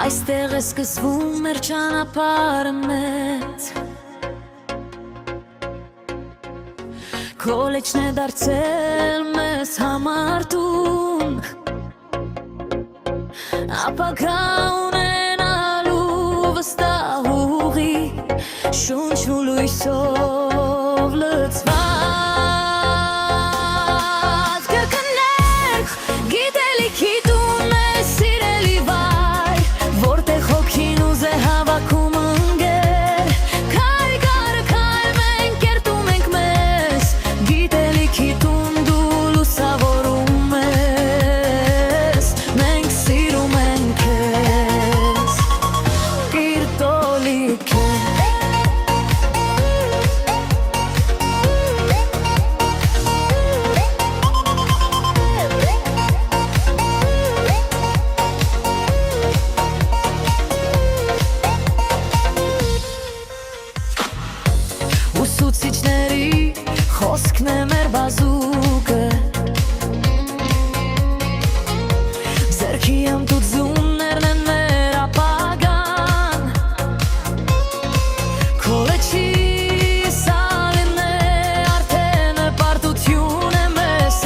Այստեղ է սկսվում մեր ճանապարհը մեծ Քոլեջն է դարձել մեզ համար տուն Ապագա ունենալու վստահ ուղի Շունչ ու լույսով լցված Կրկներ գիտելիքի տուն է սիրելի վայր Որտեղ հոգին ուզ է հավաքում ընկեր Քայլ գարը քայլ մենք կերտում ենք մեզ Գիտելիքի տուն դու լուսավորում ես Մենք սիրում ենք քեզ Կիրտոլիկ է Ուսուցիչների խոսքն է մեր բազուկը Ձեռքի ըմտություններն են մեր ապագան Քոլեջի սալին է արդեն պարտություն է մեզ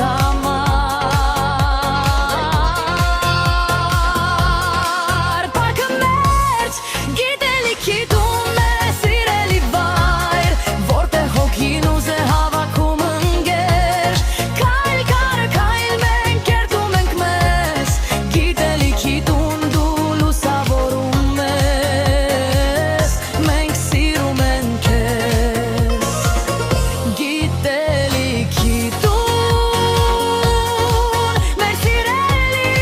համար Պարկը մերջ գիտելիքի տուն է սիրելի վայր Որտեղ հոգին ուզ է հավաքում ընկեր Քայլ գարը քայլ մենք կերտում ենք մեզ Գիտելիքի տուն դու լուսավորում ես Մենք սիրում ենք քեզ Գիտելիքի տուն մեր սիրելի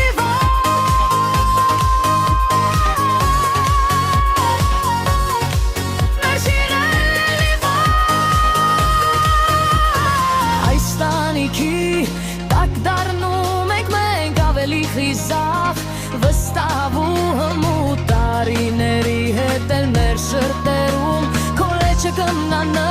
Մեր սիրելի Այս տանիքի տակ դառնում ենք մենք ավելի խիզախ Վստահ ու հմուտ տարիների հետ էլ մեր շրտերում Քոլեջը կմնա